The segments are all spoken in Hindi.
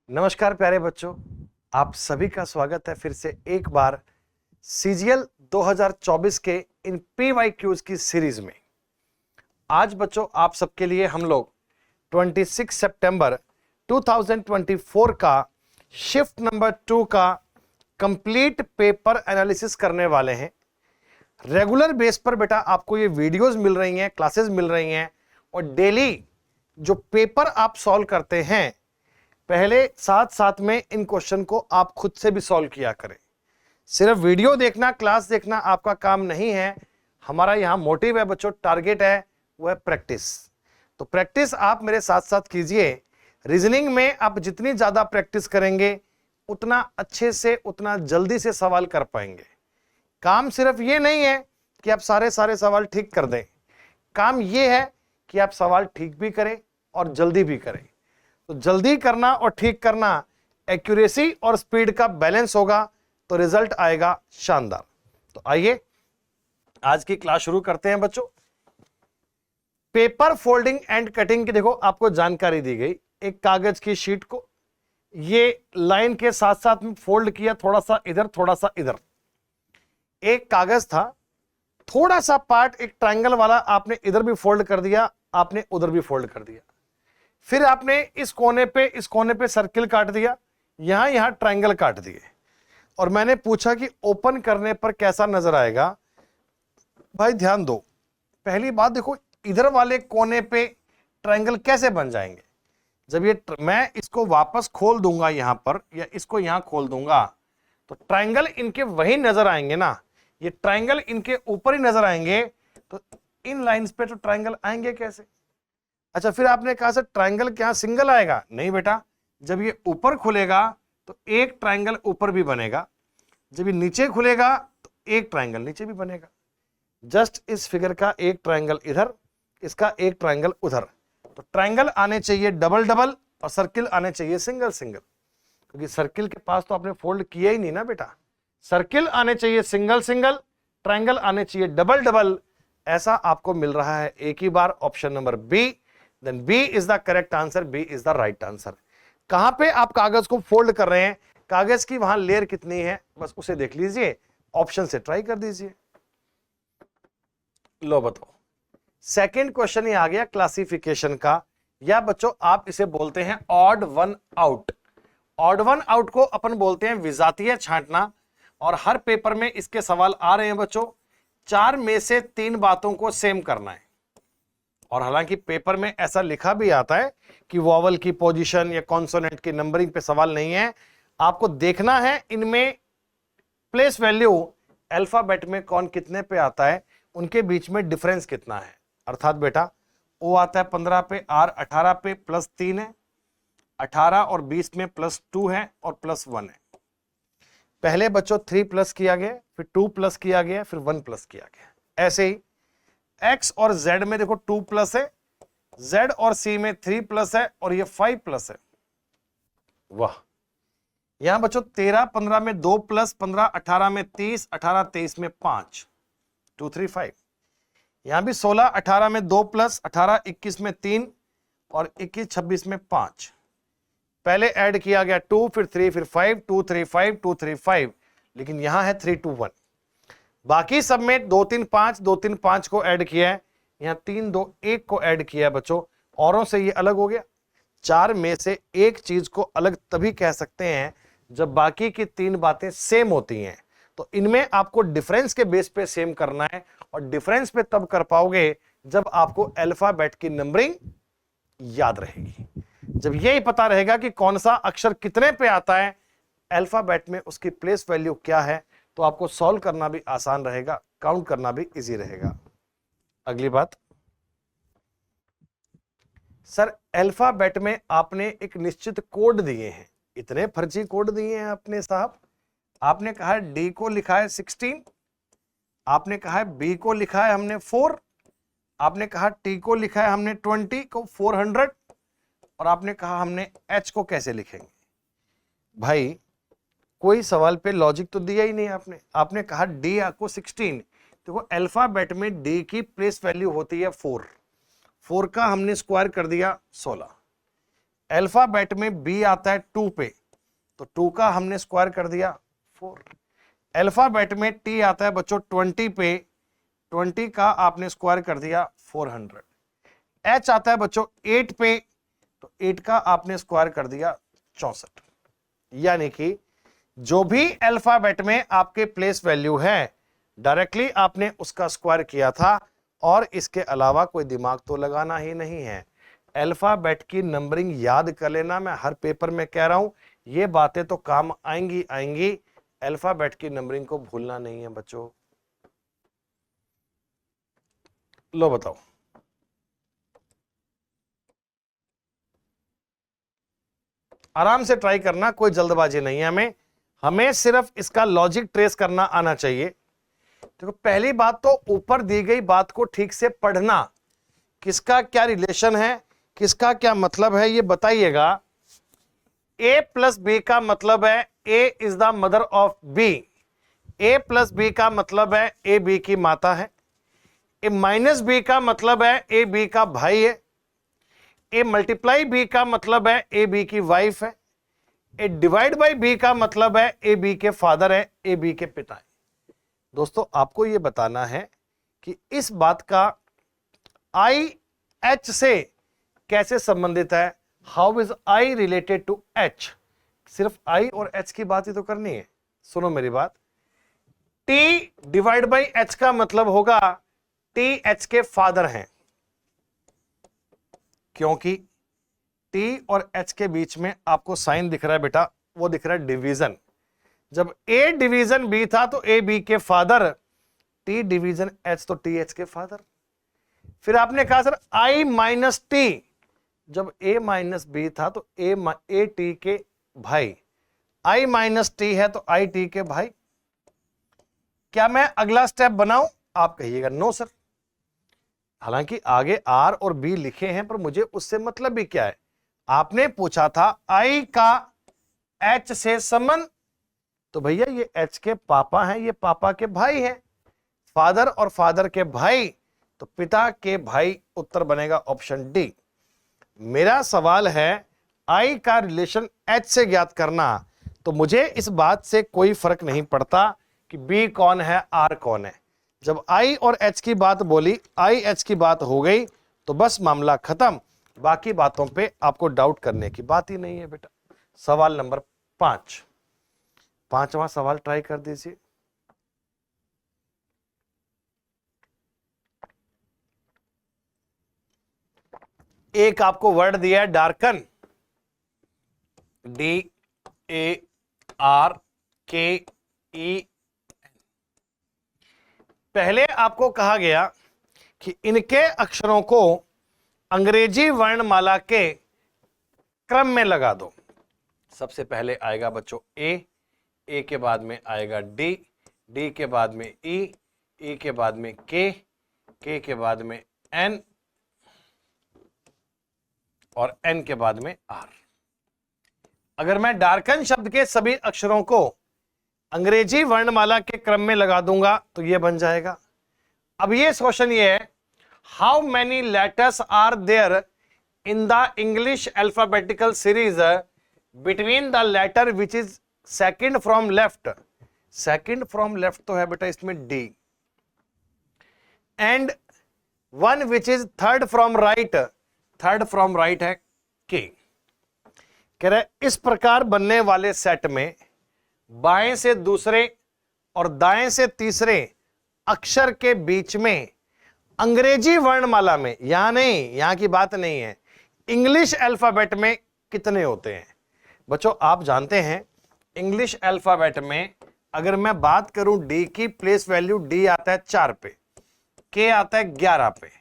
नमस्कार प्यारे बच्चों, आप सभी का स्वागत है फिर से एक बार सीजीएल 2024 के इन पीवाईक्यूज की सीरीज में। आज बच्चों आप सबके लिए हम लोग 26 सितंबर 2024 का शिफ्ट नंबर 2 का कंप्लीट पेपर एनालिसिस करने वाले हैं। रेगुलर बेस पर बेटा आपको ये वीडियोस मिल रही हैं, क्लासेस मिल रही हैं और डेली जो पेपर आप सॉल्व करते हैं पहले साथ साथ में इन क्वेश्चन को आप खुद से भी सॉल्व किया करें। सिर्फ वीडियो देखना, क्लास देखना आपका काम नहीं है। हमारा यहां मोटिव है बच्चों, टारगेट है वो है प्रैक्टिस। तो प्रैक्टिस आप मेरे साथ साथ कीजिए। रीजनिंग में आप जितनी ज्यादा प्रैक्टिस करेंगे उतना अच्छे से, उतना जल्दी से सवाल कर पाएंगे। काम सिर्फ ये नहीं है कि आप सारे सवाल ठीक कर दें, काम ये है कि आप सवाल ठीक भी करें और जल्दी भी करें। तो जल्दी करना और ठीक करना, एक्यूरेसी और स्पीड का बैलेंस होगा तो रिजल्ट आएगा शानदार। तो आइए आज की क्लास शुरू करते हैं बच्चों। पेपर फोल्डिंग एंड कटिंग की देखो आपको जानकारी दी गई। एक कागज की शीट को ये लाइन के साथ साथ में फोल्ड किया, थोड़ा सा इधर थोड़ा सा इधर। एक कागज था, थोड़ा सा पार्ट एक ट्रायंगल वाला आपने इधर भी फोल्ड कर दिया, आपने उधर भी फोल्ड कर दिया। फिर आपने इस कोने पे सर्किल काट दिया, यहां ट्रायंगल काट दिए और मैंने पूछा कि ओपन करने पर कैसा नजर आएगा। भाई ध्यान दो, पहली बात देखो इधर वाले कोने पे ट्रायंगल कैसे बन जाएंगे। जब ये मैं इसको वापस खोल दूंगा यहां पर या इसको यहां खोल दूंगा तो ट्रायंगल इनके वही नजर आएंगे ना, ये ट्रायंगल इनके ऊपर ही नजर आएंगे। तो इन लाइंस पे तो ट्रायंगल आएंगे कैसे। अच्छा, फिर आपने कहा सर ट्रायंगल क्या सिंगल आएगा? नहीं बेटा, जब ये ऊपर खुलेगा तो एक ट्रायंगल ऊपर भी बनेगा, जब ये नीचे खुलेगा तो एक ट्रायंगल नीचे भी बनेगा। जस्ट इस फिगर का एक ट्रायंगल इधर, इसका एक ट्रायंगल उधर। तो ट्रायंगल आने चाहिए डबल डबल और सर्किल आने चाहिए सिंगल सिंगल, क्योंकि सर्किल के पास तो आपने फोल्ड किया ही नहीं ना बेटा। सर्किल आने चाहिए सिंगल सिंगल, ट्रायंगल आने चाहिए डबल डबल। ऐसा आपको मिल रहा है एक ही बार, option number B. Then B is the correct answer, B is the right answer। कहां पे आप कागज को फोल्ड कर रहे हैं, कागज की वहां लेयर कितनी है बस उसे देख लीजिए, ऑप्शन से ट्राई कर दीजिए। लो बताओ, सेकंड क्वेश्चन ये आ गया क्लासिफिकेशन का, या बच्चों आप इसे बोलते हैं odd one out. Odd one out को अपन बोलते हैं विजातीय छांटना, और हर पेपर में इसके सवाल आ रहे हैं बच्चों। 4 में से 3 बातों को सेम करना है, और हालांकि पेपर में ऐसा लिखा भी आता है कि वॉवल की पोजीशन या कॉन्सोनेंट की नंबरिंग पे सवाल नहीं है। आपको देखना है इनमें प्लेस वैल्यू अल्फाबेट में कौन कितने पे आता है, उनके बीच में डिफरेंस कितना है। अर्थात बेटा ओ आता है 15 पे, आर 18 पे, प्लस 3 है, 18 और 20 में प्लस 2 है और प्लस 1 है। पहले बच्चों 3 प्लस किया गया, फिर 2 प्लस किया गया, फिर 1 प्लस किया गया। ऐसे ही X और Z में देखो 2 प्लस है, Z और C में 3 प्लस है और ये 5 प्लस है। वाह, यहां बच्चों 13 15 में 2 प्लस, 15 18 में 30, 18 23 में 5, 2 3 5। यहां भी 16 18 में 2 प्लस, 18 21 में 3 और 21 26 में 5। पहले ऐड किया गया 2 फिर 3 फिर 5, 2 3 5 2 3 5, लेकिन यहां है 3 2 1। बाकी सब में 2 3 5 2 3 5 को ऐड किया है, यहां 3 2 1 को ऐड किया है बच्चों, औरों से ये अलग हो गया। 4 में से एक चीज को अलग तभी कह सकते हैं जब बाकी की 3 बातें सेम होती हैं। तो इनमें आपको डिफरेंस के बेस पे सेम करना है, और डिफरेंस पे तब कर पाओगे जब आपको अल्फाबेट की नंबरिंग याद रहेगी। जब यही पता रहेगा कि कौन सा अक्षर कितने पे आता है अल्फाबेट में, उसकी प्लेस वैल्यू क्या है, तो आपको सॉल्व करना भी आसान रहेगा, काउंट करना भी इजी रहेगा। अगली बात, सर अल्फाबेट में आपने एक निश्चित कोड दिए हैं, इतने फर्जी कोड दिए हैं आपने साहब। आपने कहा है डी को लिखा है 16, आपने कहा है बी को लिखा है हमने 4, आपने कहा टी को लिखा है हमने 20 को 400, और आपने कहा हमने एच को कैसे लिखेंगे। भाई कोई सवाल पे लॉजिक तो दिया ही नहीं आपने। आपने कहा डी को 16, देखो अल्फाबेट में डी की प्लेस वैल्यू होती है 4, 4 का हमने स्क्वायर कर दिया 16। अल्फाबेट में बी आता है 2 पे, तो 2 का हमने स्क्वायर कर दिया 4। अल्फाबेट में टी आता है बच्चों 20 पे, 20 का आपने स्क्वायर कर दिया 400। एच आता है बच्चों 8 पे, तो 8 का आपने स्क्वायर कर दिया 64। यानी कि जो भी अल्फाबेट में आपके प्लेस वैल्यू है डायरेक्टली आपने उसका स्क्वायर किया था, और इसके अलावा कोई दिमाग तो लगाना ही नहीं है। अल्फाबेट की नंबरिंग याद कर लेना, मैं हर पेपर में कह रहा हूं, ये बातें तो काम आएंगी आएंगी, अल्फाबेट की नंबरिंग को भूलना नहीं है बच्चों। लो बताओ, आराम से ट्राई करना, कोई जल्दबाजी नहीं है, हमें सिर्फ इसका लॉजिक ट्रेस करना आना चाहिए। देखो पहली बात तो ऊपर दी गई बात को ठीक से पढ़ना, किसका क्या रिलेशन है, किसका क्या मतलब है, ये बताइएगा। a प्लस बी का मतलब है a is the mother of b, a plus B का मतलब है a b की माता है, a माइनस बी का मतलब है a b का भाई है, a मल्टीप्लाई b का मतलब है a b की वाइफ है, a डिवाइड बाई b का मतलब है a b के फादर है, a b के पिता है। दोस्तों आपको यह बताना है कि इस बात का आई एच से कैसे संबंधित है, how is I related to H. सिर्फ आई और एच की बात ही तो करनी है। सुनो मेरी बात, टी डिवाइड बाई एच का मतलब होगा टी एच के फादर हैं, क्योंकि टी और एच के बीच में आपको साइन दिख रहा है बेटा, वो दिख रहा है डिवीजन। जब ए डिवीजन बी था तो ए बी के फादर, टी डिवीजन एच तो टी एच के फादर। फिर आपने कहा सर आई माइनस टी, जब ए माइनस बी था तो ए टी के भाई, आई माइनस टी है तो आई टी के भाई। क्या मैं अगला स्टेप बनाऊं? आप कहिएगा नो सर। हालांकि आगे आर और बी लिखे हैं, पर मुझे उससे मतलब भी क्या है। आपने पूछा था आई का एच से संबंध, तो भैया ये एच के पापा हैं, ये पापा के भाई हैं, फादर और फादर के भाई, तो पिता के भाई, उत्तर बनेगा ऑप्शन डी। मेरा सवाल है आई का रिलेशन एच से ज्ञात करना, तो मुझे इस बात से कोई फर्क नहीं पड़ता कि बी कौन है आर कौन है। जब आई और एच की बात बोली, आई एच की बात हो गई, तो बस मामला खत्म, बाकी बातों पे आपको डाउट करने की बात ही नहीं है बेटा। सवाल नंबर 5, पांचवा सवाल ट्राई कर दीजिए। एक आपको वर्ड दिया है डार्कन, डी ए आर के ई। पहले आपको कहा गया कि इनके अक्षरों को अंग्रेजी वर्णमाला के क्रम में लगा दो। सबसे पहले आएगा बच्चों ए के बाद में आएगा डी, डी के बाद में ई के बाद में के के बाद में एन, और एन के बाद में आर। अगर मैं डार्कन शब्द के सभी अक्षरों को अंग्रेजी वर्णमाला के क्रम में लगा दूंगा तो यह बन जाएगा। अब ये क्वेश्चन ये है, how many letters are there in the English alphabetical series between the letter which is second from left. Second from left तो है बेटा इसमें D, and one which is third from right, third from right है के। कह रहे इस प्रकार बनने वाले सेट में बाएं से दूसरे और दाएं से तीसरे अक्षर के बीच में अंग्रेजी वर्णमाला में, यहां नहीं, यहां की बात नहीं है, इंग्लिश अल्फाबेट में कितने होते हैं। बच्चों आप जानते हैं इंग्लिश अल्फाबेट में अगर मैं बात करूं डी की, प्लेस वैल्यू डी आता है 4 पे, के आता है 11 पे,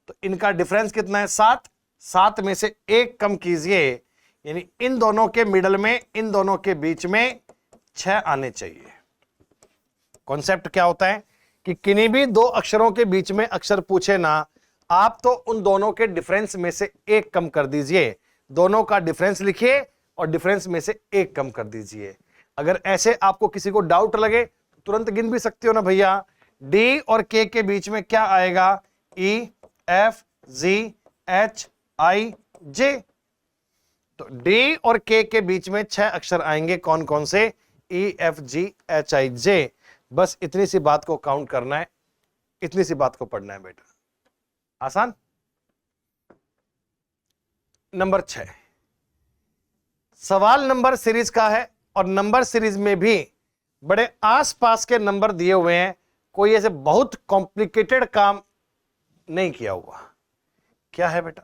तो इनका डिफरेंस कितना है 7। 7 में से 1 कम कीजिए, यानी इन दोनों के मिडल में, इन दोनों के बीच में 6 आने चाहिए। कॉन्सेप्ट क्या होता है कि किन्हीं भी दो अक्षरों के बीच में अक्षर पूछे ना, आप तो उन दोनों के डिफरेंस में से 1 कम कर दीजिए, दोनों का डिफरेंस लिखिए और डिफरेंस में से 1 कम कर दीजिए। अगर ऐसे आपको किसी को डाउट लगे तो तुरंत गिन भी सकते हो ना भैया, डी और के बीच में क्या आएगा, E F G H I जे। तो डी और के बीच में 6 अक्षर आएंगे, कौन कौन से? EFGHIJ। बस इतनी सी बात को काउंट करना है, इतनी सी बात को पढ़ना है बेटा, आसान। नंबर 6 सवाल नंबर सीरीज का है, और नंबर सीरीज में भी बड़े आसपास के नंबर दिए हुए हैं, कोई ऐसे बहुत कॉम्प्लिकेटेड काम नहीं किया हुआ। क्या है बेटा?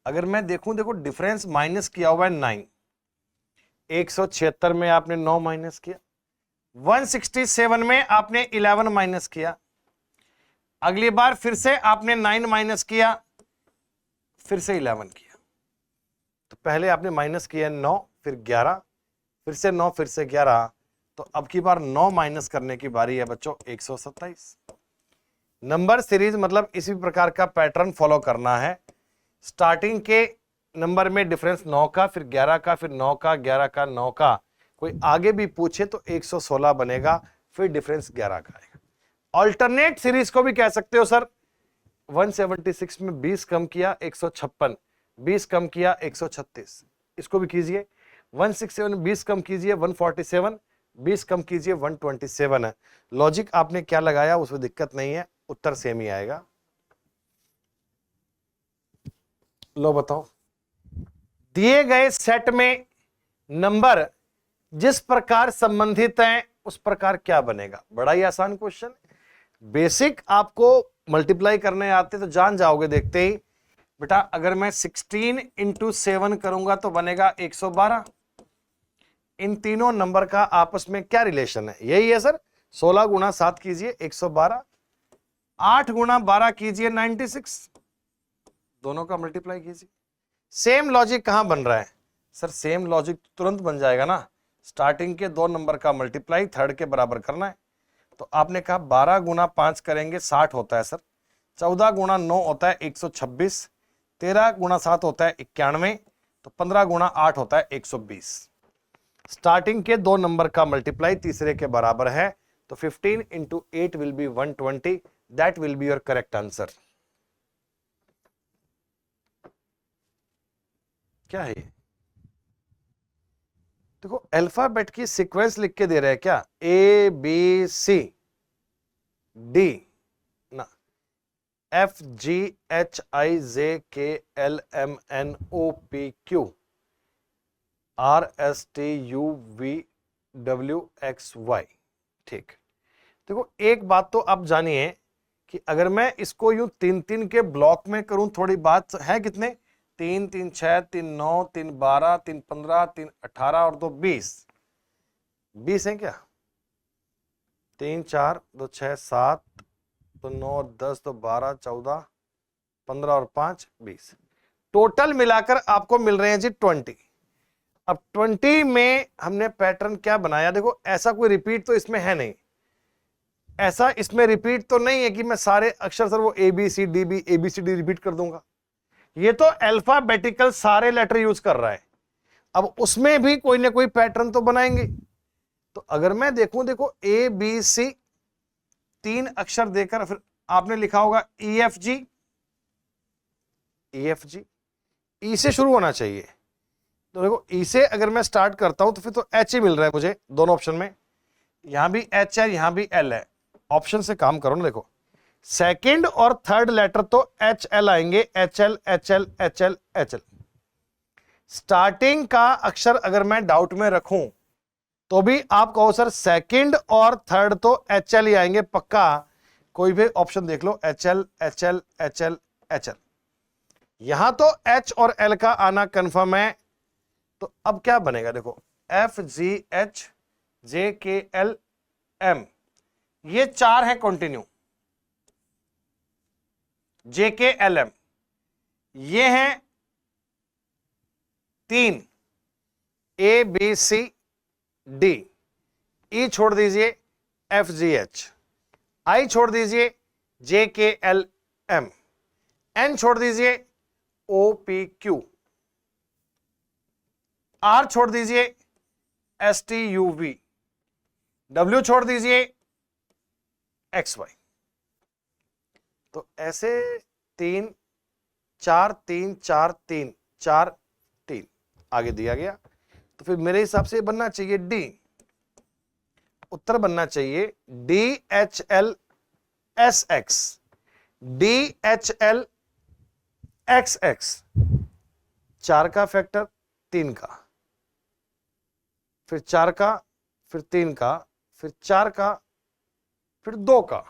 अगर मैं देखूं, देखो डिफरेंस माइनस किया हुआ है 9, 176 में आपने 9 माइनस किया, 167 में आपने 11 माइनस किया, अगली बार फिर से आपने 9 माइनस किया, फिर से 11 किया। तो पहले आपने माइनस किया 9, फिर 11, फिर से 9, फिर से 11, तो अब की बार 9 माइनस करने की बारी है बच्चों, 127। नंबर सीरीज मतलब इसी प्रकार का पैटर्न फॉलो करना है। स्टार्टिंग के नंबर में डिफरेंस 9 का, फिर 11 का, फिर 9 का, 11 का, 9 का, कोई आगे भी पूछे तो 116 बनेगा, फिर डिफरेंस 11 का आएगा। ऑल्टरनेट सीरीज को भी कह सकते हो सर, 176 में 20 कम किया 156, 20 कम किया 136, इसको भी कीजिए। 167 में 20 कम कीजिए 147, 20 कम कीजिए 127 है। लॉजिक आपने क्या लगाया उसमें दिक्कत नहीं है, उत्तर सेम ही आएगा। लो बताओ, दिए गए सेट में नंबर जिस प्रकार संबंधित हैं उस प्रकार क्या बनेगा? बड़ा ही आसान क्वेश्चन। बेसिक आपको मल्टीप्लाई करने आते तो जान जाओगे देखते ही। बेटा अगर मैं 16 इंटू 7 करूंगा तो बनेगा 112। इन तीनों नंबर का आपस में क्या रिलेशन है? यही है सर, 16 गुणा 7 कीजिए 112, 8 गुणा 12 कीजिए 96, दोनों का मल्टीप्लाई कीजिए। सेम लॉजिक कहां बन रहा है सर? सेम लॉजिक तुरंत बन जाएगा ना, स्टार्टिंग के दो नंबर का मल्टीप्लाई थर्ड के बराबर करना है। तो आपने कहा 12 गुणा 5 करेंगे 60 होता है सर, 14 गुणा 9 होता है 126, 13 गुणा 7 होता है 91, तो 15 गुणा 8 होता है 120। स्टार्टिंग के दो नंबर का मल्टीप्लाई तीसरे के बराबर है, तो 15 into 8 will be 120, that will be your correct answer. क्या है ये? देखो अल्फाबेट की सीक्वेंस लिख के दे रहे हैं क्या? ABCD ना, FGHIJKLMNOPQRSTUVWXY। ठीक। देखो एक बात तो आप जानिए कि अगर मैं इसको यूं 3-3 के ब्लॉक में करूं, थोड़ी बात है, कितने? 3 3 6 3 9 3 12 3 15 3 18 और 2 20, 20 है क्या? 3 4 2 6 7 तो 9 10 तो 12 14 15 और 5 20, टोटल मिलाकर आपको मिल रहे हैं जी 20। अब 20 में हमने पैटर्न क्या बनाया? देखो ऐसा कोई रिपीट तो इसमें है नहीं, ऐसा इसमें रिपीट तो नहीं है कि मैं सारे अक्षर सर वो ABCD ABCD रिपीट कर दूंगा। ये तो अल्फाबेटिकल सारे लेटर यूज कर रहा है, अब उसमें भी कोई ना कोई पैटर्न तो बनाएंगे। तो अगर मैं देखूं, देखो ABC 3 अक्षर देकर फिर आपने लिखा होगा EFG, ई से शुरू होना चाहिए। तो देखो ई से अगर मैं स्टार्ट करता हूं तो फिर तो H ही मिल रहा है मुझे दोनों ऑप्शन में, यहां भी H है यहां भी L है। ऑप्शन से काम करो ना, देखो सेकंड और थर्ड लेटर तो HL आएंगे, HL HL HL HL। Starting का अक्षर अगर मैं डाउट में रखूं तो भी आप कहो सर सेकंड और थर्ड तो HL ही आएंगे पक्का, कोई भी ऑप्शन देख लो, HL HL HL HL। यहां तो H और L का आना कंफर्म है, तो अब क्या बनेगा? देखो FGHJKLM, ये 4 है कंटिन्यू, JKLM ये हैं 3, ABCD, E छोड़ दीजिए FGH, I छोड़ दीजिए JKLM, N छोड़ दीजिए OPQ, R छोड़ दीजिए STUV, W छोड़ दीजिए XY। तो ऐसे 3 4 3 4 3 4 3, आगे दिया गया। तो फिर मेरे हिसाब से बनना चाहिए डी, उत्तर बनना चाहिए DHLSX, DHLXX। 4 का फैक्टर 3 का, फिर 4 का, फिर 3 का, फिर 4 का, फिर 2 का,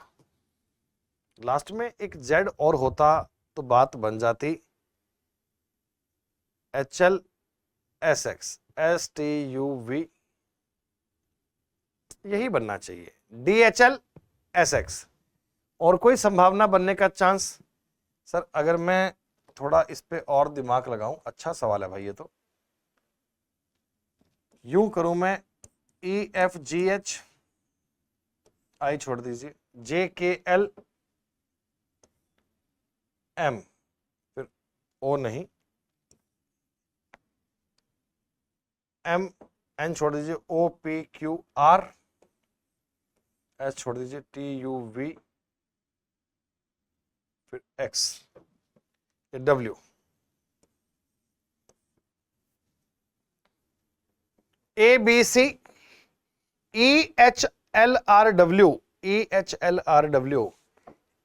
लास्ट में एक Z और होता तो बात बन जाती HLSX, STUV, यही बनना चाहिए DHLSX। और कोई संभावना बनने का चांस? सर अगर मैं थोड़ा इस पे और दिमाग लगाऊं, अच्छा सवाल है भाई ये तो, यूं करूं मैं EFGH, आई छोड़ दीजिए, JKL M, फिर O नहीं, MN छोड़ दीजिए, OPQR, S छोड़ दीजिए, TUV, फिर X, W, ABC, EHLRW, EHLRW,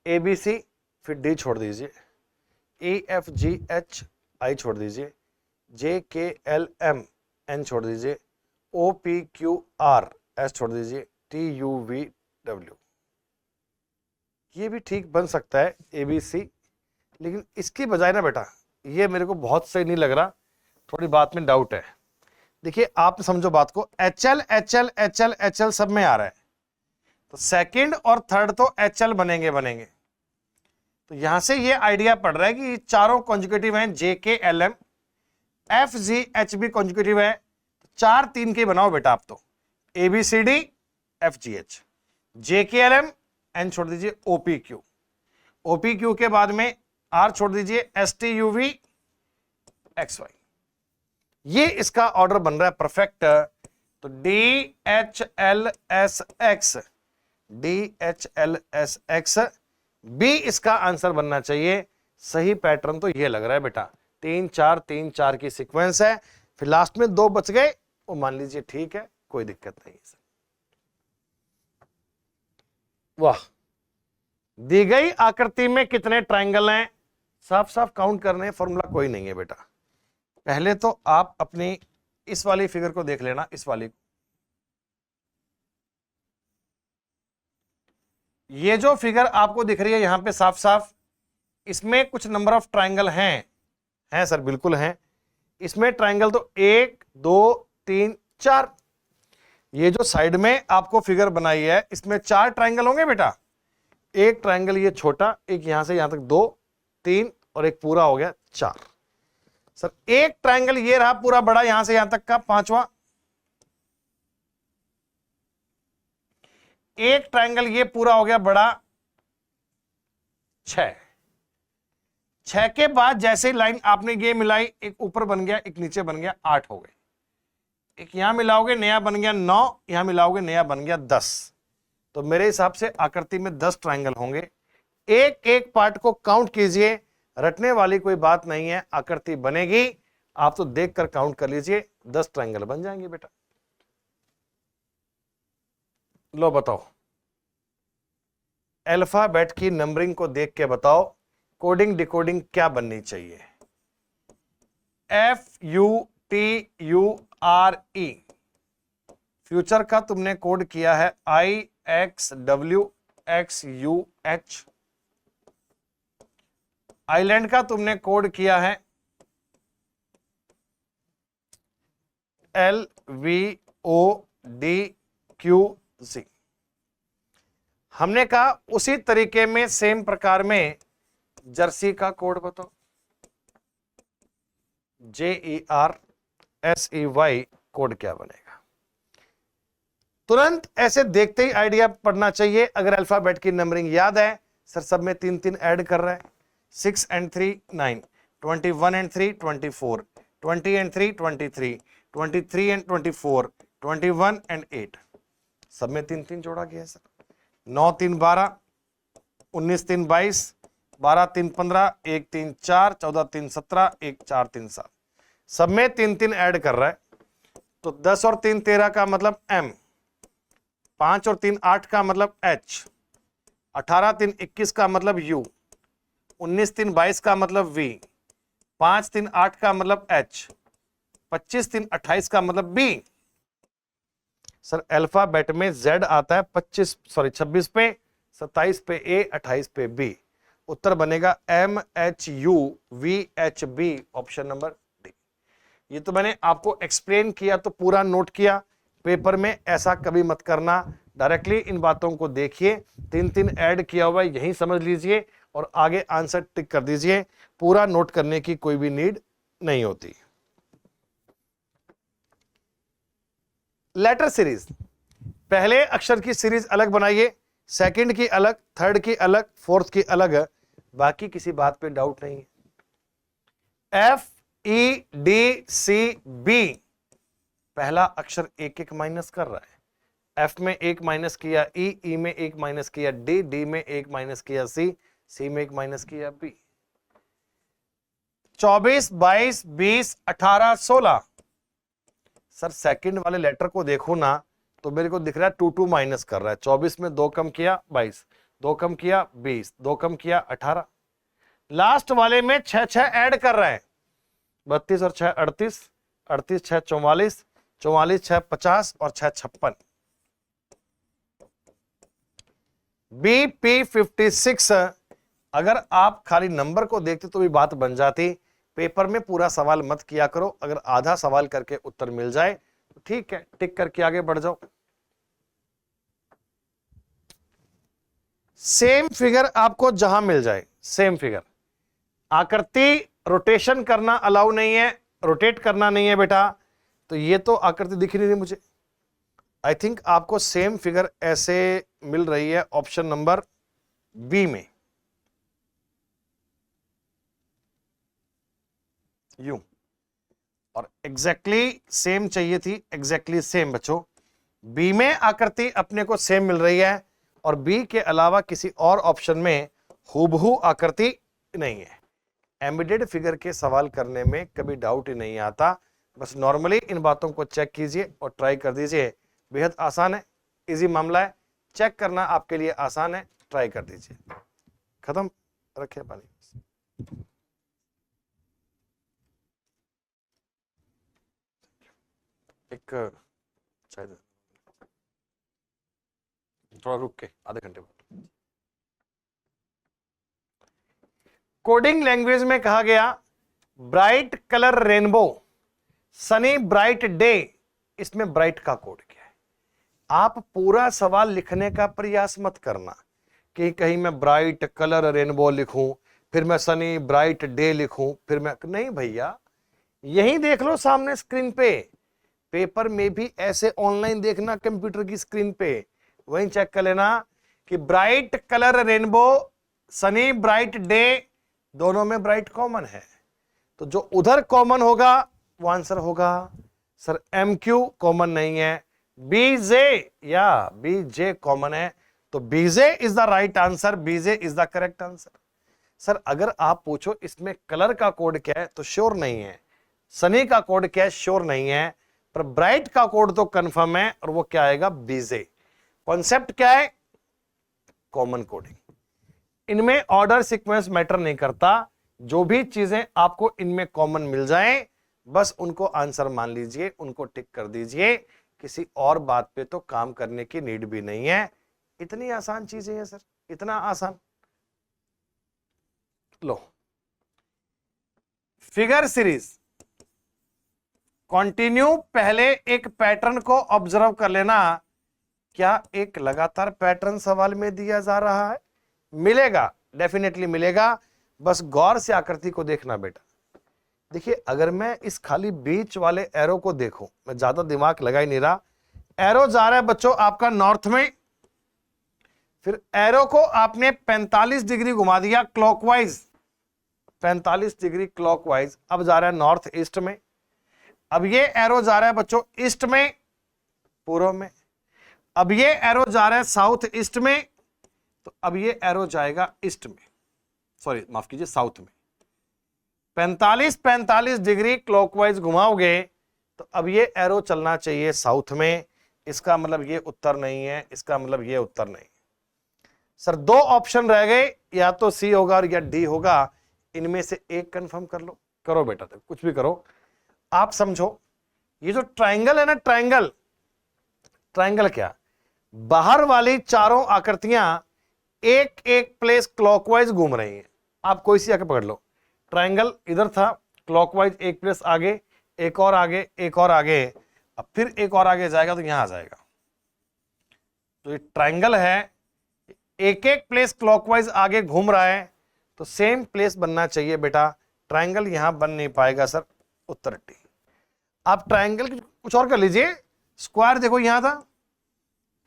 ABC, फिर D छोड़ दीजिए, EFGH, I छोड़ दीजिए, JKLM, N छोड़ दीजिए, OPQR, S छोड़ दीजिए, TUVW। ये भी ठीक बन सकता है ABC, लेकिन इसकी बजाय ना बेटा ये मेरे को बहुत सही नहीं लग रहा, थोड़ी बात में डाउट है। देखिए आप समझो बात को, HL HL HL HL सब में आ रहा है, तो सेकंड और थर्ड तो HL बनेंगे। तो यहां से ये आइडिया पड़ रहा है कि चारों कॉन्जुगेटिव हैं, JKLM, FGH भी कॉन्जुगेटिव है, 4 3 के बनाओ बेटा आप तो, ABCD FGH, JKLM, N छोड़ दीजिए, OPQ, OPQ के बाद में R छोड़ दीजिए, STUV XY। ये इसका ऑर्डर बन रहा है परफेक्ट। तो DHLSX, DHLSX बी इसका आंसर बनना चाहिए। सही पैटर्न तो ये लग रहा है बेटा, 3 4 3 4 की सीक्वेंस है, फिर लास्ट में 2 बच गए, वो मान लीजिए ठीक है, कोई दिक्कत नहीं है। वाह, दी गई आकृति में कितने ट्रायंगल हैं? साफ साफ काउंट करने, फॉर्मूला कोई नहीं है बेटा। पहले तो आप अपनी इस वाली फिगर को देख लेना, इस वाली, ये जो फिगर आपको दिख रही है यहां पे साफ साफ, इसमें कुछ नंबर ऑफ ट्रायंगल हैं सर, बिल्कुल हैं। इसमें ट्रायंगल तो 1 2 3 4, ये जो साइड में आपको फिगर बनाई है इसमें 4 ट्रायंगल होंगे बेटा। एक ट्रायंगल ये छोटा, एक यहां से यहां तक 2 3, और एक पूरा हो गया 4। सर एक ट्रायंगल ये रहा पूरा बड़ा, यहां से यहां तक का 5वां। एक ट्रायंगल ये पूरा हो गया बड़ा 6। 6 के बाद जैसे लाइन आपने ये मिलाई, एक ऊपर बन गया, एक नीचे बन गया, 8 हो गए। एक यहां मिलाओगे नया बन गया 9, यहां मिलाओगे नया बन गया 10। तो मेरे हिसाब से आकृति में 10 ट्रायंगल होंगे। एक एक पार्ट को काउंट कीजिए, रटने वाली कोई बात नहीं है, आकृति बनेगी, आप तो देखकर काउंट कर लीजिए, 10 ट्रायंगल बन जाएंगे बेटा। लो बताओ, अल्फाबेट की नंबरिंग को देख के बताओ कोडिंग डिकोडिंग क्या बननी चाहिए। FUTURE, फ्यूचर का तुमने कोड किया है IXWXUH। आइलैंड का तुमने कोड किया है LVODQZ। हमने कहा उसी तरीके में सेम प्रकार में जर्सी का कोड बताओ, JERSEY कोड क्या बनेगा। तुरंत ऐसे देखते ही आइडिया पड़ना चाहिए। अगर अल्फाबेट की नंबरिंग याद है, सर सब में 3 3 ऐड कर रहा है, 6 and 3 9, 21 and 3 24, 20 and 3 23, 23 and 24, 21 and 8, सब में 3 3 जोड़ा गया है सर। 9 3 12, 19 3 22, 12 3 15, 1 3 4, 14 3 17, 1 4 3 7, सब में 3 ऐड कर रहा है, तो 10 और 3 13 का मतलब M, 5 और 3 8 का मतलब H, 18 3 21 का मतलब U, 19 3 22 का मतलब V, 5 3 8 का मतलब H, 25 3 28 का मतलब B। सर अल्फाबेट में Z आता है 26 पे, 27 पे A, 28 पे B। उत्तर बनेगा MHUVHB, ऑप्शन नंबर डी। ये तो मैंने आपको एक्सप्लेन किया तो पूरा नोट किया, पेपर में ऐसा कभी मत करना, डायरेक्टली इन बातों को देखिए, 3 ऐड किया हुआ है यही समझ लीजिए और आगे आंसर टिक कर दीजिए, पूरा नोट करने की कोई भी नीड नहीं होती। लेटर सीरीज, पहले अक्षर की सीरीज अलग बनाइए, सेकंड की अलग, थर्ड की अलग, फोर्थ की अलग है, बाकी किसी बात पे डाउट नहीं है। FEDCB, पहला अक्षर एक एक माइनस कर रहा है, F में एक माइनस किया E में एक माइनस किया D में एक माइनस किया C में एक माइनस किया B। 24 22 20 18 16, सर सेकंड वाले लेटर को देखो ना तो मेरे को दिख रहा है 2 माइनस कर रहा है, 24 में 2 कम किया 22, 2 कम किया 20, 2 कम किया 18, लास्ट वाले में 6 ऐड कर रहा है, 32 और 6 38, 38 6 44, 44 6 50 और 6 56। BP56, अगर आप खाली नंबर को देखते तो भी बात बन जाती, पेपर में पूरा सवाल मत किया करो, अगर आधा सवाल करके उत्तर मिल जाए तो ठीक है, टिक करके आगे बढ़ जाओ। सेम फिगर आपको जहां मिल जाए, सेम फिगर, आकृति रोटेशन करना अलाउ नहीं है, रोटेट करना नहीं है बेटा, तो ये तो आकृति दिख नहीं रही मुझे, आई थिंक आपको सेम फिगर ऐसे मिल रही है ऑप्शन नंबर बी में, यूं, और एग्जैक्टली सेम चाहिए थी, एग्जैक्टली सेम बच्चों, बी में आकृति अपने को सेम मिल रही है और बी के अलावा किसी और ऑप्शन में हूबहू आकृति नहीं है। एम्बेडेड फिगर के सवाल करने में कभी डाउट ही नहीं आता, बस नॉर्मली इन बातों को चेक कीजिए और ट्राई कर दीजिए, बेहद आसान है, इजी मामला है, चेक करना आपके लिए आसान है, ट्राई कर दीजिए। खत्म, रखिए पानी। एक शायद थोड़ा रुक के आधे घंटे बाद। कोडिंग लैंग्वेज में कहा गया bright colour rainbow, Sunny bright day, इसमें ब्राइट का कोड क्या है? आप पूरा सवाल लिखने का प्रयास मत करना कि कहीं मैं ब्राइट कलर रेनबो लिखूं, फिर मैं सनी ब्राइट डे लिखूं, फिर मैं नहीं भैया, यही देख लो सामने स्क्रीन पे, पेपर में भी ऐसे ऑनलाइन देखना कंप्यूटर की स्क्रीन पे, वहीं चेक कर लेना कि bright colour rainbow, Sunny bright day, दोनों में ब्राइट कॉमन है, तो जो उधर कॉमन होगा वो आंसर होगा। सर MQ कॉमन नहीं है, BJ या BJ कॉमन है, तो BJ is the right answer, BJ is the correct answer. Sir अगर आप पूछो इसमें कलर का कोड क्या है तो श्योर नहीं है, सनी का कोड क्या है श्योर नहीं है, पर ब्राइट का कोड तो कंफर्म है और वो क्या आएगा BJ। कॉन्सेप्ट क्या है? Common coding. इनमें ऑर्डर सीक्वेंस मैटर नहीं करता, जो भी चीजें आपको इनमें कॉमन मिल जाएं बस उनको आंसर मान लीजिए, उनको टिक कर दीजिए, किसी और बात पे तो काम करने की नीड भी नहीं है, इतनी आसान चीजें हैं सर, इतना आसान। लो फिगर सीरीज, कंटिन्यू, पहले एक पैटर्न को ऑब्जर्व कर लेना, क्या एक लगातार पैटर्न सवाल में दिया जा रहा है? मिलेगा, डेफिनेटली मिलेगा, बस गौर से आकृति को देखना बेटा। देखिए अगर मैं इस खाली बीच वाले एरो को देखूं, मैं ज्यादा दिमाग लगा ही नहीं रहा, एरो जा रहा है बच्चों आपका नॉर्थ में, फिर एरो को आपने 45 डिग्री घुमा दिया क्लॉकवाइज, 45 डिग्री क्लॉकवाइज, अब जा रहा है नॉर्थ ईस्ट में, अब ये एरो जा रहा है बच्चों ईस्ट में, पूर्व में, अब ये एरो जा रहा है साउथ ईस्ट में, तो अब ये एरो जाएगा ईस्ट में, सॉरी माफ कीजिए साउथ में, 45 डिग्री क्लॉकवाइज घुमाओगे तो अब ये एरो चलना चाहिए साउथ में, इसका मतलब ये उत्तर नहीं है, इसका मतलब ये उत्तर नहीं। सर दो ऑप्शन रह गए, या तो सी होगा और या डी होगा, इनमें से एक कंफर्म कर लो। करो बेटा, तो कुछ भी करो। आप समझो, ये जो ट्रायंगल है ना, ट्रायंगल, ट्रायंगल क्या, बाहर वाली चारों आकृतियां एक एक प्लेस क्लॉकवाइज घूम रही हैं। आप कोई सी आके पकड़ लो, ट्रायंगल इधर था, क्लॉकवाइज एक प्लेस आगे, एक और आगे, एक और आगे, अब फिर एक और आगे जाएगा तो यहां आ जाएगा। तो ये ट्रायंगल है, एक एक प्लेस क्लॉकवाइज आगे घूम रहा है, तो सेम प्लेस बनना चाहिए बेटा। ट्रायंगल यहां बन नहीं पाएगा सर, उत्तर डी। आप ट्रायंगल कुछ और कर लीजिए, स्क्वायर देखो यहां था,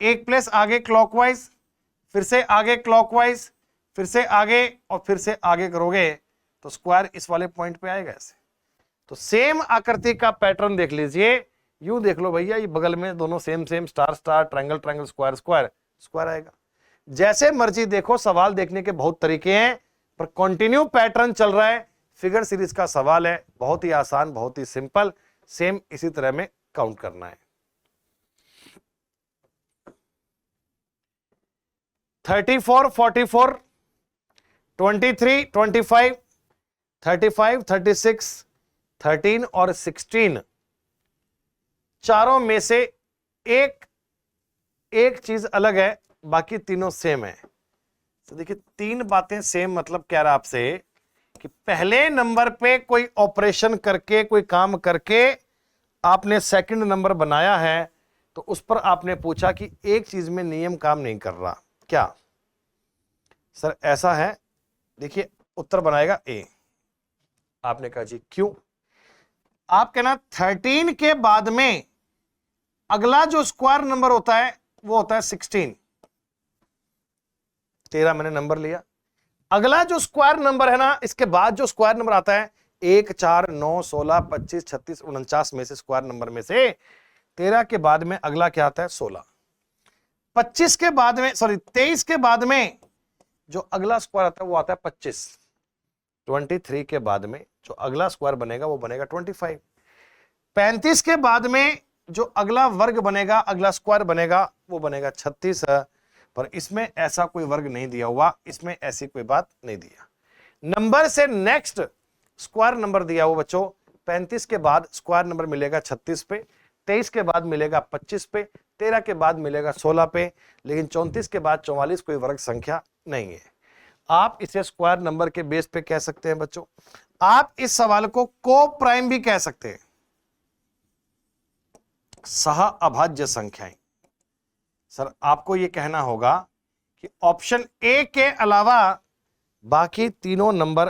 एक प्लेस आगे क्लॉकवाइज, फिर से आगे क्लॉकवाइज, फिर से आगे और फिर से आगे करोगे तो स्क्वायर इस वाले पॉइंट पे आएगा ऐसे। तो सेम आकृति का पैटर्न देख लीजिए, यूं देख लो भैया, ये बगल में दोनों same same, star star, triangle triangle, square square, square आएगा। जैसे मर्जी देखो, सवाल देखने के बहुत तरीके हैं, पर कंटिन्यू पैटर्न चल रहा है। फिगर सीरीज का सवाल है, बहुत ही आसान, बहुत ही सिंपल, सेम इसी तरह में काउंट करना है। 34, 44, 23, 25, 35, 36, 13 और 16, चारों में से एक एक चीज अलग है, बाकी तीनों सेम है। तो देखिए, तीन बातें सेम, मतलब कह रहा आपसे कि पहले नंबर पे कोई ऑपरेशन करके, कोई काम करके आपने सेकंड नंबर बनाया है, तो उस पर आपने पूछा कि एक चीज में नियम काम नहीं कर रहा, क्या सर ऐसा है? देखिए, उत्तर बनाएगा ए। आपने कहा जी क्यों? आप कहना 13 के बाद में अगला जो स्क्वायर नंबर होता है वो होता है 16। 13 मैंने नंबर लिया, अगला जो स्क्वायर नंबर है ना, इसके बाद जो स्क्वायर नंबर आता है 1, 4, 9, 16, 25, 36, 49 में से स्क्वायर नंबर में से 13 के बाद में अगला क्या आता है? 16। 25 के बाद में, सॉरी 23 के बाद में जो अगला स्क्वायर आता है वो आता है 25। 23 के बाद में जो अगला स्क्वायर बनेगा वो बनेगा 25। 35 के बाद में जो अगला वर्ग बनेगा, अगला स्क्वायर बनेगा, वो बनेगा 36। पर इसमें ऐसा कोई वर्ग नहीं दिया हुआ, इसमें ऐसी कोई बात नहीं दिया। नंबर से नेक्स्ट स्क्वायर नंबर दिया हुआ बच्चों, 35 के बाद स्क्वायर नंबर मिलेगा 36 पे, 23 के बाद मिलेगा 25 पे, 13 के बाद मिलेगा 16 पे, लेकिन 34 के बाद 44 कोई वर्ग संख्या नहीं है। आप इसे स्क्वायर नंबर के बेस पे कह सकते हैं बच्चों। आप इस सवाल को को प्राइम भी कह सकते हैं, सह अभाज्य संख्याएं। सर आपको यह कहना होगा कि ऑप्शन ए के अलावा बाकी तीनों नंबर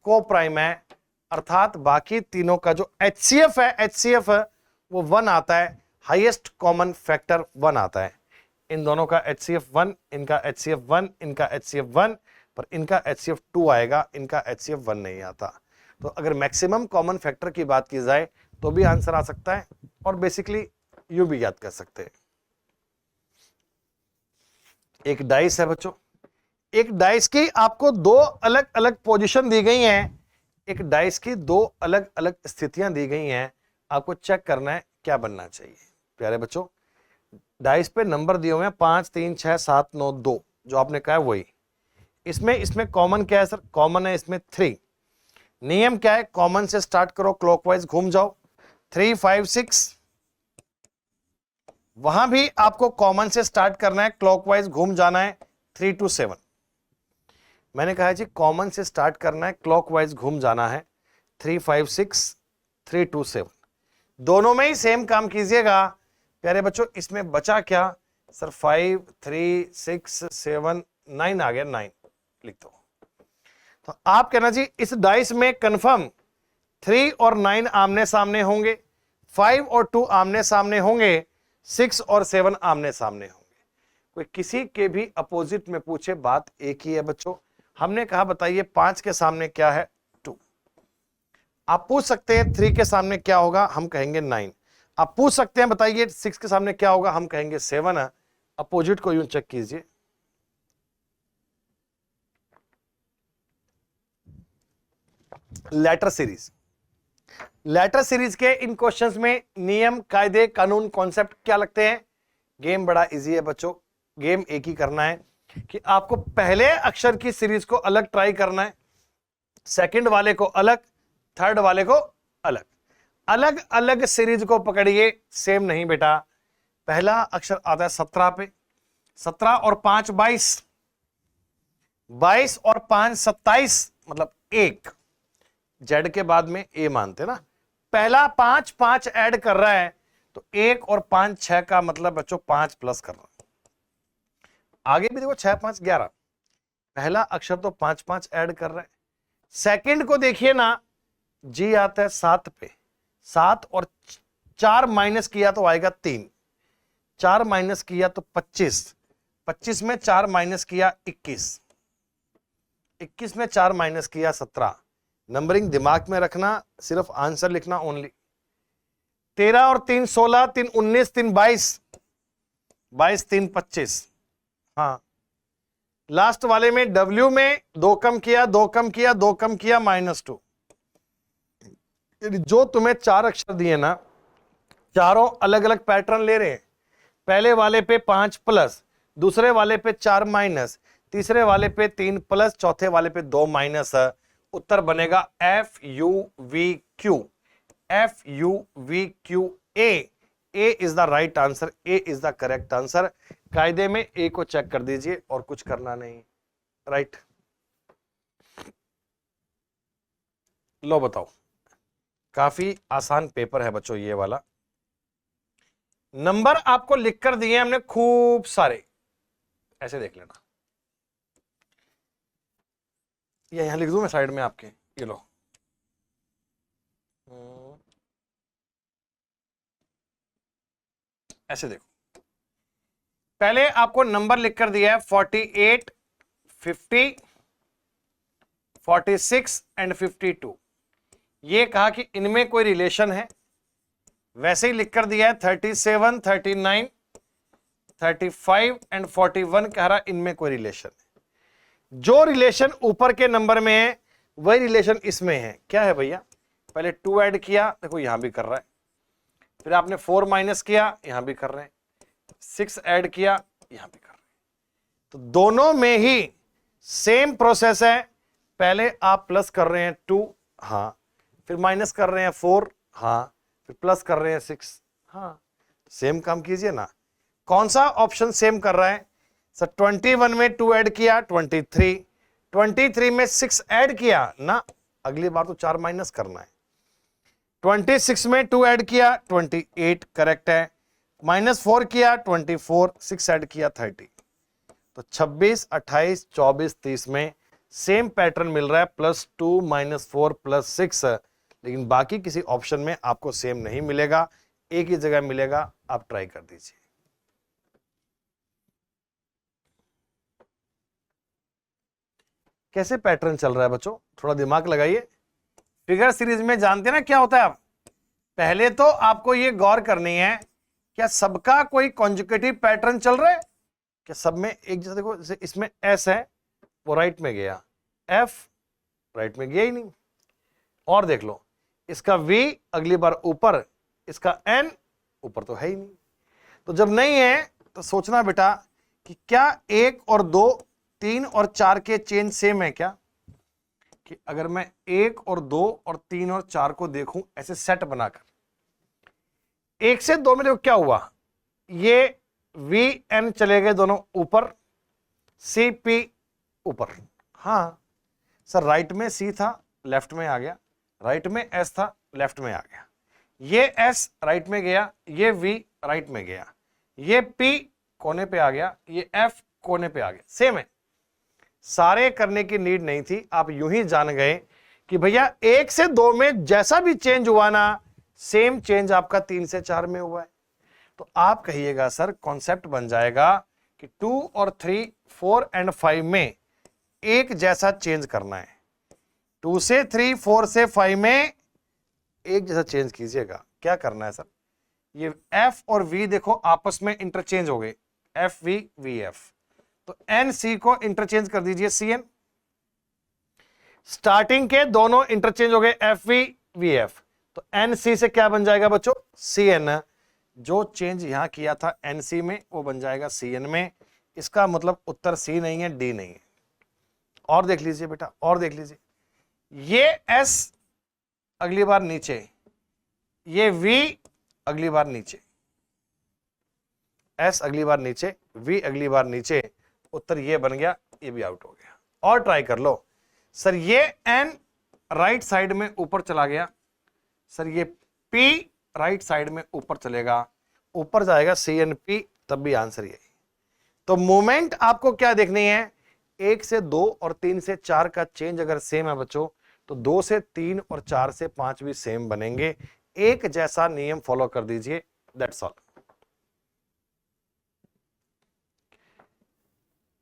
को प्राइम है, अर्थात बाकी तीनों का जो HCF है, HCF है वो 1 आता है, हाईएस्ट कॉमन फैक्टर 1 आता है। इन दोनों का HCF 1, इनका HCF 1, इनका HCF 1, पर इनका HCF 2 आएगा, इनका HCF 1 नहीं आता। तो अगर मैक्सिमम कॉमन फैक्टर की बात की जाए तो भी आंसर आ सकता है, और बेसिकली यू भी याद कर सकते हैं। एक डाइस है बच्चों, एक डाइस की आपको दो अलग अलग पोजीशन दी गई हैं, एक डाइस की दो अलग अलग स्थितियां दी गई हैं, आपको चेक करना है क्या बनना चाहिए। प्यारे बच्चों, डाइस पे नंबर दिए हुए हैं 5, 3, 6, 7, 9, 2, जो आपने कहा है वही। इसमें कॉमन क्या है सर? कॉमन है इसमें 3। नियम क्या है? कॉमन से स्टार्ट करो, क्लॉकवाइज घूम जाओ, 3, 5, 6। वहां भी आपको कॉमन से स्टार्ट करना है, क्लॉकवाइज घूम जाना है, 3 to 7। मैंने कहा है जी कॉमन से स्टार्ट करना है, क्लॉकवाइज घूम जाना है, 3, 5, 6, 3 to 7। दोनों में ही सेम काम कीजिएगा। प्यारे बच्चों, इसमें बचा क्या सर? 5, 3, 6, 7, 9 आ गया, 9 लिख दो। तो आप कहना जी इस डाइस में कंफर्म 3 और 9 आमने सामने होंगे, 5 और 2 आमने सामने होंगे, 6 और 7 आमने सामने होंगे। कोई किसी के भी अपोजिट में पूछे, बात एक ही है बच्चों। हमने कहा बताइए 5 के सामने क्या है? 2। आप पूछ सकते हैं 3 के सामने क्या होगा? हम कहेंगे 9। आप पूछ सकते हैं बताइए 6 के सामने क्या होगा? हम कहेंगे 7। अपोजिट को यूं चेक कीजिए, लेटर सीरीज। लेटर सीरीज के इन क्वेश्चंस में नियम, कायदे, कानून, कॉन्सेप्ट क्या लगते हैं? गेम बड़ा इजी है बच्चों। गेम एक ही करना है कि आपको पहले अक्षर की सीरीज को अलग ट्राई करना है, सेकंड वाले को अलग, थर्ड वाले को अलग। अलग अलग सीरीज को पकड़िए, सेम नहीं बेटा। पहला अक्षर आता है 17 पे, 17 और 5 22, 22 और 5 27, मतलब 1। जेड के बाद में ए मानते ना। पहला 5 5 ऐड कर रहा है तो 1 और 5 6 का मतलब बच्चों 5 प्लस कर रहा है। आगे भी देखो 6 5 11। पहला अक्षर तो 5 5 ऐड कर रहा है। सेकंड को देखिए ना, जी आता है 7 पे, 7 और 4 माइनस किया तो आएगा 3, 4 माइनस किया तो 25, 25 में 4 माइनस किया 21, 21 में 4 माइनस किया 17। नंबरिंग दिमाग में रखना, सिर्फ आंसर लिखना ओनली। 13 और 3 16, 3 19, 3 22, 22 3 25। हाँ, लास्ट वाले में W में 2 कम किया, 2 कम किया, 2 कम किया, -2। जो तुम्हें 4 अक्षर दिए ना, चारों अलग अलग पैटर्न ले रहे हैं। पहले वाले पे 5 प्लस, दूसरे वाले पे 4 माइनस, तीसरे वाले पे 3 प्लस, चौथे वाले पे 2 माइनस। उत्तर बनेगा FUVQ, FUVQA। A is the right answer, A is the correct answer. कायदे में ए को चेक कर दीजिए और कुछ करना नहीं। राइट, लो बताओ। काफी आसान पेपर है बच्चों ये वाला। नंबर आपको लिखकर दिए हमने खूब सारे, ऐसे देख लेना। ये यहां लिख दूं मैं साइड में आपके, ये लो। ऐसे देखो, पहले आपको नंबर लिखकर दिया है 48, 50, 46 एंड 52। ये कहा कि इनमें कोई रिलेशन है। वैसे ही लिखकर दिया है 37, 39, 35 एंड 41, कह रहा इनमें कोई रिलेशन है। जो रिलेशन ऊपर के नंबर में है वही रिलेशन इसमें है। क्या है भैया? पहले 2 ऐड किया, देखो यहां भी कर रहा है। फिर आपने 4 माइनस किया, यहां भी कर रहे हैं। 6 ऐड किया, यहां भी कर रहे हैं। तो दोनों में ही सेम प्रोसेस है। पहले आप प्लस कर रहे हैं 2, हाँ, फिर माइनस कर रहे हैं 4, हाँ, फिर प्लस कर रहे हैं 6, हाँ। सेम काम कीजिए ना। कौन सा ऑप्शन सेम कर रहा है सर? 21 में 2 ऐड किया 23, 23 में 6 ऐड किया ना, अगली बार तो 4 माइनस करना है। 26 में 2 ऐड किया 28, करेक्ट है। -4 किया 24, 6 ऐड किया 30। तो 26, 28, 24, 30 में सेम पैटर्न मिल रहा है, +2, -4, +6। लेकिन बाकी किसी ऑप्शन में आपको सेम नहीं मिलेगा, एक ही जगह मिलेगा। आप ट्राई कर दीजिए। कैसे पैटर्न चल रहा है बच्चों? थोड़ा दिमाग लगाइए। फिगर सीरीज में जानते हैं ना क्या होता है? आप पहले तो आपको ये गौर करनी है, क्या सबका कोई कॉन्जुगेटिव पैटर्न चल रहा है? क्या सब में एक जैसा? देखो, जैसे इसमें S है, वो राइट में गया, F राइट में गया ही नहीं। और देख लो, इसका V अगली बार ऊपर, इसका N ऊपर तो है ही नहीं। तो जब नहीं है तो सोचना बेटा कि क्या 1 और 2, 3 और 4 के चेंज सेम है क्या? कि अगर मैं 1 और 2 और 3 और 4 को देखूं ऐसे सेट बनाकर, 1 से 2 में देखो क्या हुआ, ये VN चले गए दोनों ऊपर, CP ऊपर। हाँ सर, राइट में C था, लेफ्ट में आ गया, राइट में S था, लेफ्ट में आ गया। ये S राइट में गया, ये V राइट में गया, ये P कोने पे आ गया, ये F कोने पे आ गया। सेम है। सारे करने की नीड नहीं थी, आप यूं ही जान गए कि भैया 1 से 2 में जैसा भी चेंज हुआ ना, सेम चेंज आपका 3 से 4 में हुआ है। तो आप कहिएगा सर, कॉन्सेप्ट बन जाएगा कि 2 और 3, 4 एंड 5 में एक जैसा चेंज करना है। 2 से 3, 4 से 5 में एक जैसा चेंज कीजिएगा। क्या करना है सर? ये F और V देखो आपस में इंटरचेंज हो गए, FV VF। तो NC को इंटरचेंज कर दीजिए CN। स्टार्टिंग के दोनों इंटरचेंज हो गए FV VF, तो NC से क्या बन जाएगा बच्चों CN। जो चेंज यहां किया था NC में वो बन जाएगा CN में। इसका मतलब उत्तर C नहीं है, D नहीं है। और देख लीजिए बेटा, और देख लीजिए, ये S अगली बार नीचे, ये V अगली बार नीचे, S अगली बार नीचे, V अगली बार नीचे, उत्तर ये बन गया, ये भी आउट हो गया। और ट्राई कर लो सर, ये N राइट साइड में ऊपर चला गया, सर ये P राइट साइड में ऊपर चलेगा, ऊपर जाएगा CNP, तब भी आंसर यही। तो मूवमेंट आपको क्या देखनी है, 1 से 2 और 3 से 4 का चेंज अगर सेम है बच्चों, तो 2 से 3 और 4 से 5 भी सेम बनेंगे। एक जैसा नियम फॉलो कर दीजिए, दैट्स ऑल।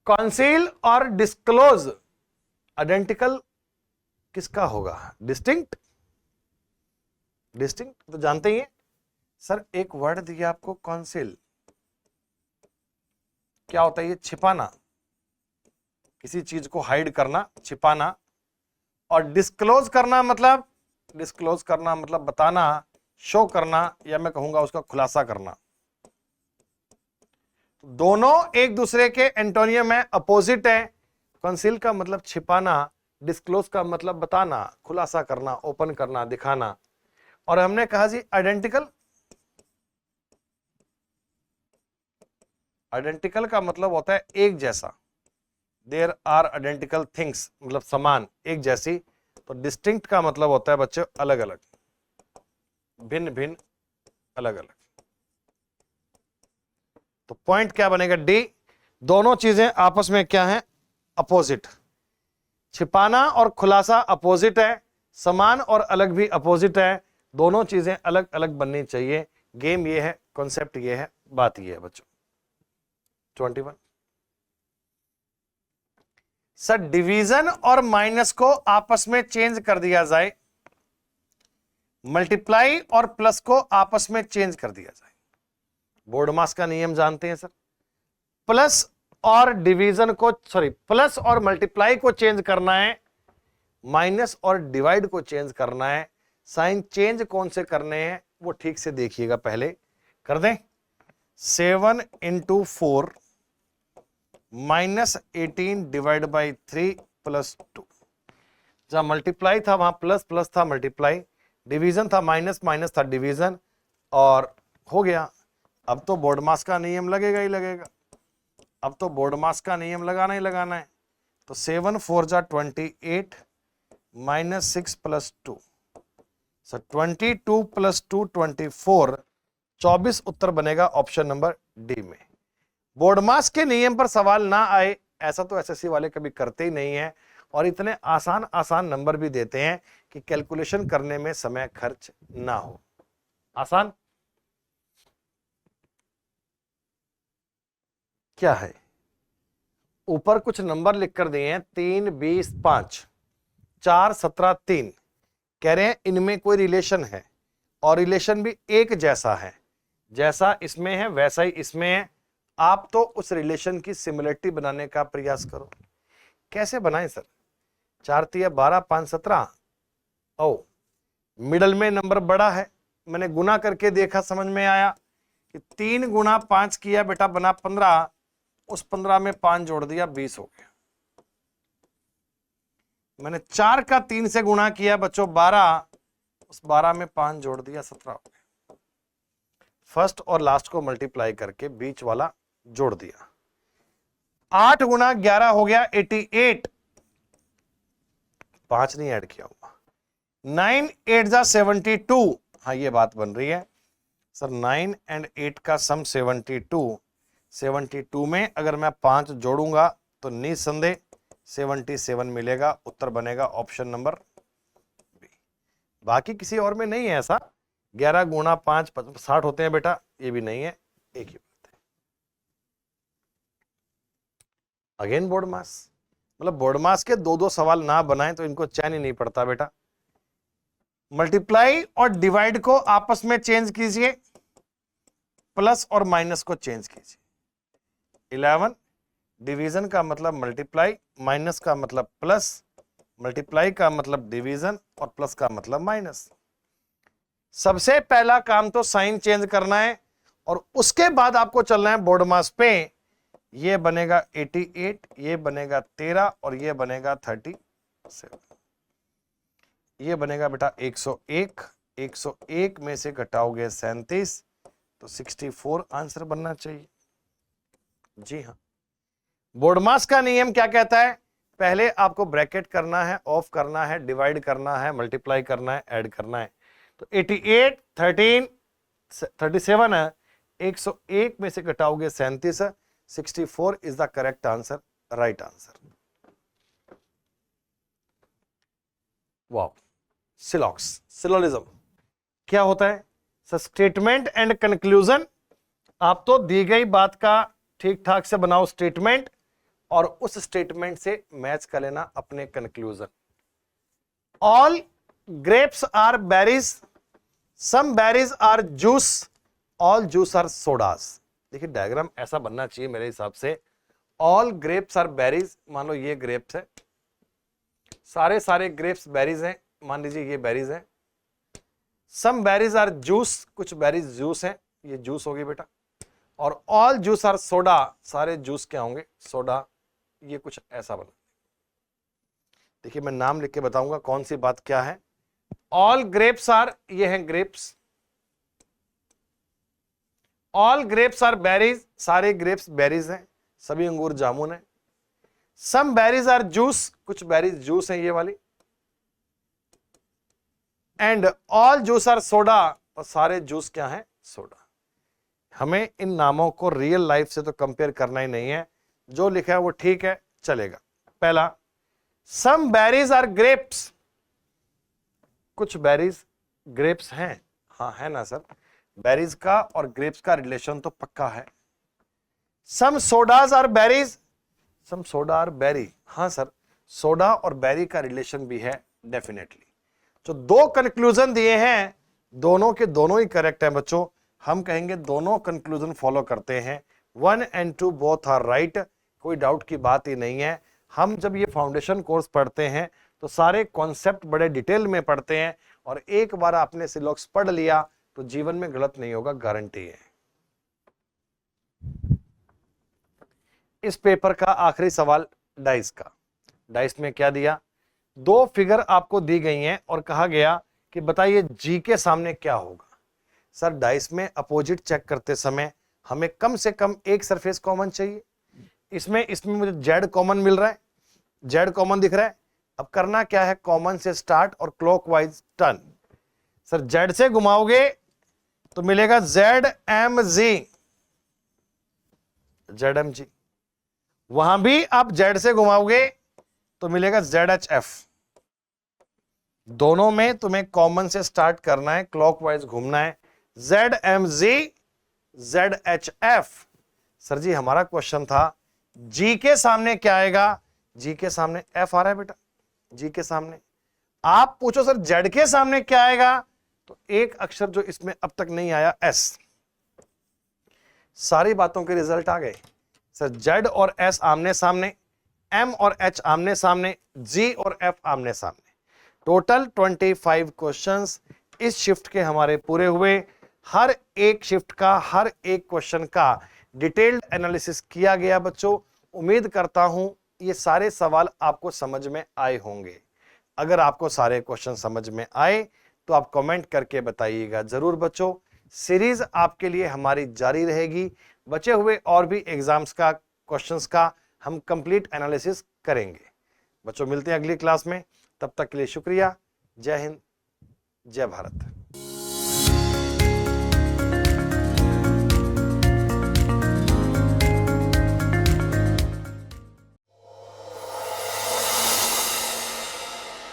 कॉन्सील और डिस्क्लोज आइडेंटिकल किसका होगा, डिस्टिंक्ट। डिस्टिंक्ट तो जानते ही हैं सर, एक वर्ड दिया आपको कॉन्सील, क्या होता है ये, छिपाना, किसी चीज को हाइड करना, छिपाना। और डिस्क्लोज करना मतलब, डिस्क्लोज करना मतलब बताना, शो करना, या मैं कहूंगा उसका खुलासा करना। दोनों एक दूसरे के एंटोनियम में अपोजिट है। कंसील का मतलब छिपाना, डिस्क्लोज का मतलब बताना, खुलासा करना, ओपन करना, दिखाना। और हमने कहा जी आइडेंटिकल, आइडेंटिकल का मतलब होता है एक जैसा, देयर आर आइडेंटिकल थिंग्स, मतलब समान, एक जैसी। तो डिस्टिंक्ट का मतलब होता है बच्चों अलग अलग, भिन्न भिन्न, अलग अलग। तो पॉइंट क्या बनेगा, डी। दोनों चीजें आपस में क्या है, अपोजिट। छिपाना और खुलासा अपोजिट है, समान और अलग भी अपोजिट है। दोनों चीजें अलग अलग बननी चाहिए। गेम ये है, कॉन्सेप्ट ये है, बात ये है बच्चों। 21 सर, डिवीजन और माइनस को आपस में चेंज कर दिया जाए, मल्टीप्लाई और प्लस को आपस में चेंज कर दिया जाए। बोर्ड मास का नियम जानते हैं सर, प्लस और डिवीजन को, सॉरी, प्लस और मल्टीप्लाई को चेंज करना है, माइनस और डिवाइड को चेंज करना है। साइन चेंज कौन से करने हैं वो ठीक से देखिएगा, पहले कर दें। 7 × 4 -18 डिवाइड बाई 3 + 2। जहां मल्टीप्लाई था वहां प्लस प्लस था मल्टीप्लाई, डिवीजन था माइनस माइनस था डिवीजन, और हो गया। अब तो बोर्ड मास का नियम लगेगा ही लगेगा, अब तो बोर्ड मास का नियम लगाना ही लगाना है। तो 7 × 4 = 28 -6 + 2, सो 22 + 2 24, 24 उत्तर बनेगा ऑप्शन नंबर डी में। बोर्ड मास के नियम पर सवाल ना आए ऐसा तो एसएससी वाले कभी करते ही नहीं है, और इतने आसान आसान नंबर भी देते हैं कि कैलकुलेशन करने में समय खर्च ना हो। आसान क्या है, ऊपर कुछ नंबर लिख कर दिए हैं, 3 20 5 4 17 3, कह रहे हैं इनमें कोई रिलेशन है, और रिलेशन भी एक जैसा है, जैसा इसमें है वैसा ही इसमें है। आप तो उस रिलेशन की सिमिलरिटी बनाने का प्रयास करो। कैसे बनाएं सर, 4 × 12 5 17, ओ मिडल में नंबर बड़ा है, मैंने गुना करके देखा, समझ में आया कि 3 × 5 किया बेटा बना 15, उस 15 में 5 जोड़ दिया 20 हो गया। मैंने 4 का 3 से गुणा किया बच्चों 12, उस 12 में 5 जोड़ दिया 17 हो गया। फर्स्ट और लास्ट को मल्टीप्लाई करके बीच वाला जोड़ दिया। 8 × 11 हो गया 88, 5 नहीं ऐड किया हुआ। 9 8 = 72, हाँ ये बात बन रही है सर, 9 और 8 का सम 72, 72 में अगर मैं 5 जोड़ूंगा तो निसंदेह 77 मिलेगा, उत्तर बनेगा ऑप्शन नंबर बी। बाकी किसी और में नहीं है ऐसा, 11 × 5 60 होते हैं बेटा, ये भी नहीं है, एक ही बात है। अगेन बोर्ड मास, मतलब बोर्ड मास के 2-2 सवाल ना बनाएं तो इनको चैन ही नहीं पड़ता बेटा। मल्टीप्लाई और डिवाइड को आपस में चेंज कीजिए, प्लस और माइनस को चेंज कीजिए। 11 डिवीजन का मतलब मल्टीप्लाई, माइनस का मतलब प्लस, मल्टीप्लाई का मतलब डिवीजन और प्लस का मतलब माइनस। सबसे पहला काम तो साइन चेंज करना है और उसके बाद आपको चलना है बोर्ड मास पे। ये बनेगा 88, ये बनेगा 13 और ये बनेगा 37। ये बनेगा बेटा 101, 101 में से घटाओगे 37 तो 64 आंसर बनना चाहिए। जी हाँ, बोर्ड मास का नियम क्या कहता है, पहले आपको ब्रैकेट करना है, ऑफ करना है, डिवाइड करना है, मल्टीप्लाई करना है, ऐड करना है। तो 88, 13, 37 है, 101 में से घटाओगे 37, 64 is the correct answer, right answer. Wow, सिलॉक्स, सिलोजिज्म क्या होता है सर? Statement and conclusion. आप तो दी गई बात का ठीक ठाक से बनाओ स्टेटमेंट और उस स्टेटमेंट से मैच कर लेना अपने conclusion. All grapes are berries, some berries are juice, all juice are sodas. देखिए डायग्राम ऐसा बनना चाहिए मेरे हिसाब से। ऑल ग्रेप्स आर बेरीज, मान लो ये ग्रेप्स है, सारे ग्रेप्स बेरीज हैं, मान लीजिए ये बेरीज है। सम बेरीज आर जूस, कुछ बेरीज जूस हैं, ये जूस होगी बेटा। और ऑल जूस आर सोडा, सारे जूस क्या होंगे? सोडा। ये कुछ ऐसा बना। देखिए मैं नाम लिख के बताऊंगा कौन सी बात क्या है। ऑल ग्रेप्स आर, ये हैं grapes. All grapes are berries, सारे ग्रेप्स बेरीज हैं, सभी अंगूर जामुन है। सम बेरीज आर जूस, कुछ बेरीज जूस हैं ये वाली। And all juice are soda, और सारे जूस क्या हैं? सोडा। हमें इन नामों को रियल लाइफ से तो कंपेयर करना ही नहीं है, जो लिखा है वो ठीक है, चलेगा। पहला, सम बेरीज आर ग्रेप्स, कुछ बेरीज ग्रेप्स हैं। हाँ है ना सर, बेरीज का और ग्रेप्स का रिलेशन तो पक्का है। Some sodas are berries, some soda are berry. हाँ सर, सोडा और बेरी का रिलेशन भी है डेफिनेटली। जो दो कंक्लूजन दिए हैं दोनों के दोनों ही करेक्ट हैं बच्चों। हम कहेंगे दोनों कंक्लूजन फॉलो करते हैं, 1 and 2 बोथ आर राइट, कोई डाउट की बात ही नहीं है। हम जब ये फाउंडेशन कोर्स पढ़ते हैं तो सारे कॉन्सेप्ट बड़े डिटेल में पढ़ते हैं, और एक बार आपने सिलॉक्स पढ़ लिया तो जीवन में गलत नहीं होगा, गारंटी है। इस पेपर का आखिरी सवाल डाइस का। डाइस में क्या दिया? दो फिगर आपको दी गई हैं और कहा गया कि बताइए जी के सामने क्या होगा। सर डाइस में अपोजिट चेक करते समय हमें कम से कम एक सरफेस कॉमन चाहिए। इसमें मुझे जेड कॉमन मिल रहा है, जेड कॉमन दिख रहा है। अब करना क्या है, कॉमन से स्टार्ट और क्लॉकवाइज टर्न। सर जेड से घुमाओगे तो मिलेगा Z M G, Z M G. वहां भी आप जेड से घुमाओगे तो मिलेगा जेड एच एफ। दोनों में तुम्हें कॉमन से स्टार्ट करना है, क्लॉकवाइज घूमना है, Z M G, Z H F. Sir ji हमारा क्वेश्चन था जी के सामने क्या आएगा? जी के सामने एफ आ रहा है बेटा, जी के सामने। आप पूछो सर जेड के सामने क्या आएगा, तो एक अक्षर जो इसमें अब तक नहीं आया, एस। सारी बातों के रिजल्ट आ गए सर। जेड और एस आमने सामने, एम और एच आमने सामने, जी और एफ आमने सामने। टोटल 25 क्वेश्चंस इस शिफ्ट के हमारे पूरे हुए। हर एक शिफ्ट का, हर एक क्वेश्चन का डिटेल्ड एनालिसिस किया गया बच्चों। उम्मीद करता हूं ये सारे सवाल आपको समझ में आए होंगे। अगर आपको सारे क्वेश्चन समझ में आए तो आप कमेंट करके बताइएगा जरूर बच्चों। सीरीज आपके लिए हमारी जारी रहेगी। बचे हुए और भी एग्जाम्स का, क्वेश्चंस का हम कंप्लीट एनालिसिस करेंगे। बच्चों मिलते हैं अगली क्लास में, तब तक के लिए शुक्रिया। जय हिंद, जय भारत।